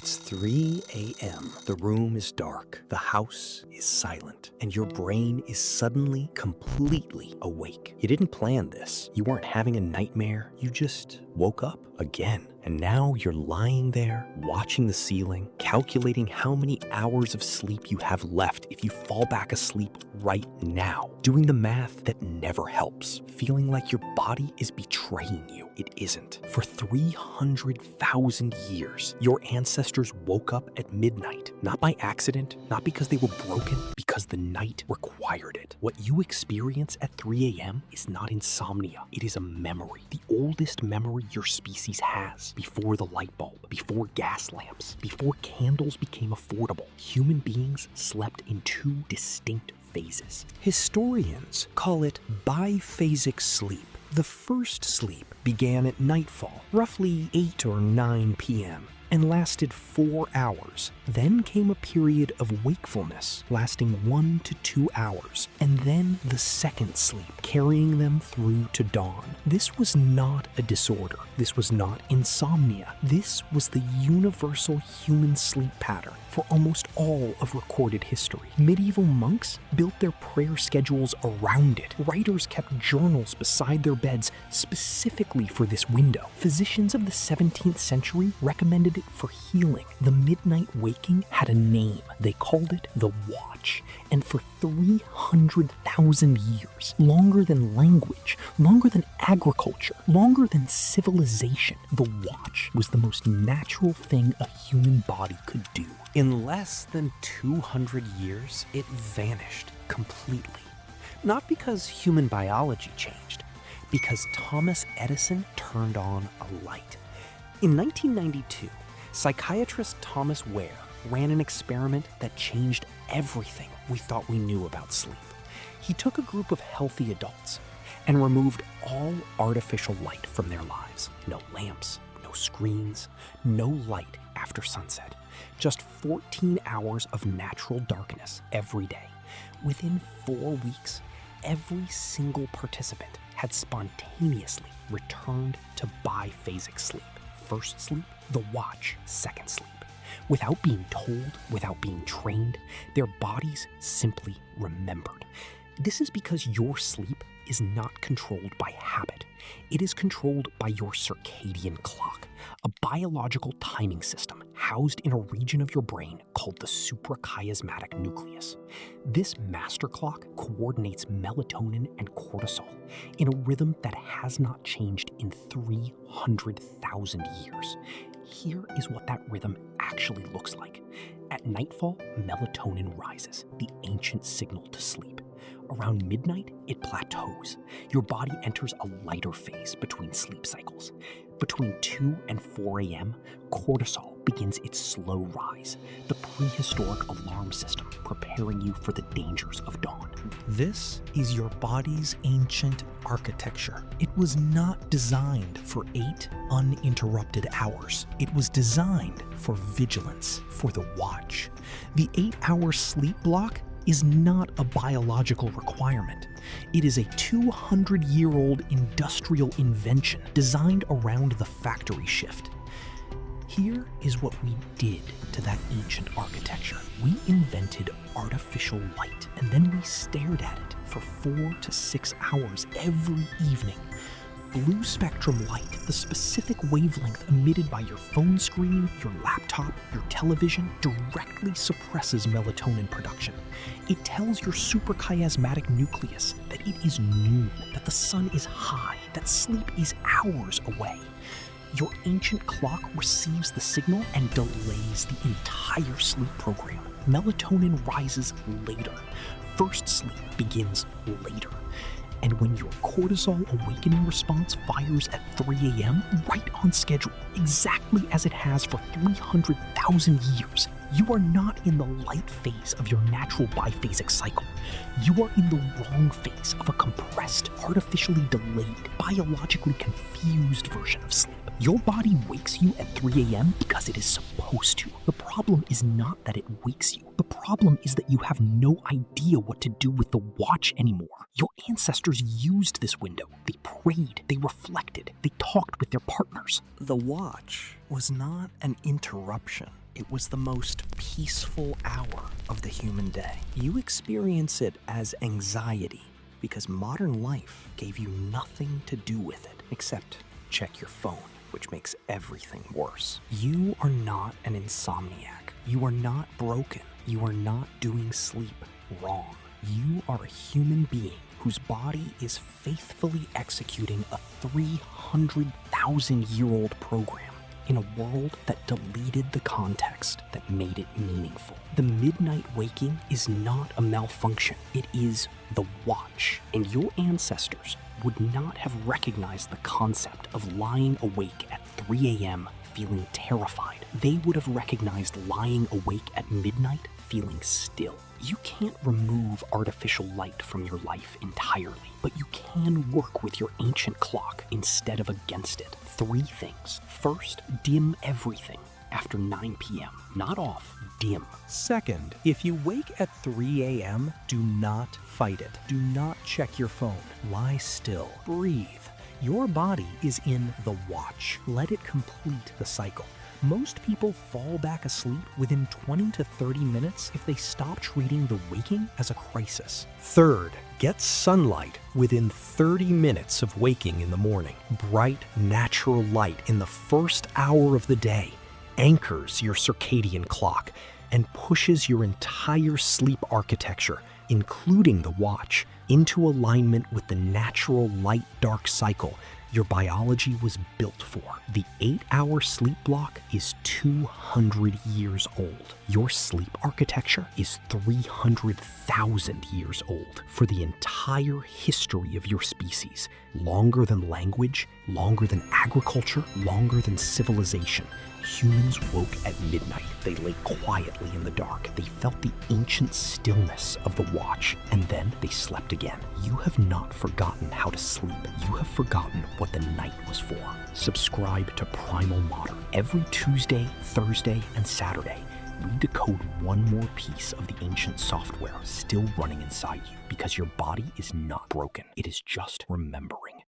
It's 3 a.m. The room is dark, the house is silent, and your brain is suddenly completely awake. You didn't plan this. You weren't having a nightmare. You just woke up again. And now you're lying there, watching the ceiling, calculating how many hours of sleep you have left if you fall back asleep right now. Doing the math that never helps. Feeling like your body is betraying you. It isn't. For 300,000 years, your ancestors woke up at midnight. Not by accident, not because they were broken, because the night required it. What you experience at 3 a.m. is not insomnia. It is a memory. The oldest memory your species has. Before the light bulb, before gas lamps, before candles became affordable, human beings slept in two distinct phases. Historians call it biphasic sleep. The first sleep began at nightfall, roughly 8 or 9 p.m., and lasted 4 hours. Then came a period of wakefulness lasting 1 to 2 hours, and then the second sleep, carrying them through to dawn. This was not a disorder. This was not insomnia. This was the universal human sleep pattern for almost all of recorded history. Medieval monks built their prayer schedules around it. Writers kept journals beside their beds specifically for this window. Physicians of the 17th century recommended it for healing. The midnight waking had a name. They called it the watch. And for 300,000 years, longer than language, longer than agriculture, longer than civilization, the watch was the most natural thing a human body could do. In less than 200 years, it vanished completely. Not because human biology changed, because Thomas Edison turned on a light. In 1992, psychiatrist Thomas Ware ran an experiment that changed everything we thought we knew about sleep. He took a group of healthy adults and removed all artificial light from their lives. No lamps, no screens, no light after sunset. Just 14 hours of natural darkness every day. Within 4 weeks, every single participant had spontaneously returned to biphasic sleep. First sleep, the watch, second sleep. Without being told, without being trained, their bodies simply remembered. This is because your sleep is not controlled by habit. It is controlled by your circadian clock, a biological timing system housed in a region of your brain called the suprachiasmatic nucleus. This master clock coordinates melatonin and cortisol in a rhythm that has not changed in 300,000 years. Here is what that rhythm actually looks like. At nightfall, melatonin rises, the ancient signal to sleep. Around midnight, it plateaus. Your body enters a lighter phase between sleep cycles. Between 2 and 4 a.m., cortisol begins its slow rise, the prehistoric alarm system preparing you for the dangers of dawn. This is your body's ancient architecture. It was not designed for 8 uninterrupted hours. It was designed for vigilance, for the watch. The 8-hour sleep block is not a biological requirement. It is a 200-year-old industrial invention designed around the factory shift. Here is what we did to that ancient architecture. We invented artificial light, and then we stared at it for 4 to 6 hours every evening. Blue spectrum light, the specific wavelength emitted by your phone screen, your laptop, your television, directly suppresses melatonin production. It tells your suprachiasmatic nucleus that it is noon, that the sun is high, that sleep is hours away. Your ancient clock receives the signal and delays the entire sleep program. Melatonin rises later. First sleep begins later. And when your cortisol awakening response fires at 3 a.m., right on schedule, exactly as it has for 300,000 years, you are not in the light phase of your natural biphasic cycle. You are in the wrong phase of a compressed, artificially delayed, biologically confused version of sleep. Your body wakes you at 3 a.m. because it is supposed to. The problem is not that it wakes you. The problem is that you have no idea what to do with the watch anymore. Your ancestors used this window. They prayed, they reflected, they talked with their partners. The watch was not an interruption. It was the most peaceful hour of the human day. You experience it as anxiety because modern life gave you nothing to do with it except check your phone, which makes everything worse. You are not an insomniac. You are not broken. You are not doing sleep wrong. You are a human being whose body is faithfully executing a 300,000-year-old program in a world that deleted the context that made it meaningful. The midnight waking is not a malfunction. It is the watch. And your ancestors would not have recognized the concept of lying awake at 3 a.m. feeling terrified. They would have recognized lying awake at midnight feeling still. You can't remove artificial light from your life entirely, but you can work with your ancient clock instead of against it. 3 things. First, dim everything after 9 p.m. Not off, dim. Second, if you wake at 3 a.m., do not fight it. Do not check your phone. Lie still. Breathe. Your body is in the watch. Let it complete the cycle. Most people fall back asleep within 20 to 30 minutes if they stop treating the waking as a crisis. Third, get sunlight within 30 minutes of waking in the morning. Bright, natural light in the first hour of the day anchors your circadian clock and pushes your entire sleep architecture, including the watch, into alignment with the natural light-dark cycle your biology was built for. The 8-hour sleep block is 200 years old. Your sleep architecture is 300,000 years old. For the entire history of your species, longer than language, longer than agriculture, longer than civilization, humans woke at midnight. They lay quietly in the dark. They felt the ancient stillness of the watch, and then they slept again. You have not forgotten how to sleep. You have forgotten what the night was for. Subscribe to Primal Modern. Every Tuesday, Thursday, and Saturday, we decode one more piece of the ancient software still running inside you, because your body is not broken. It is just remembering.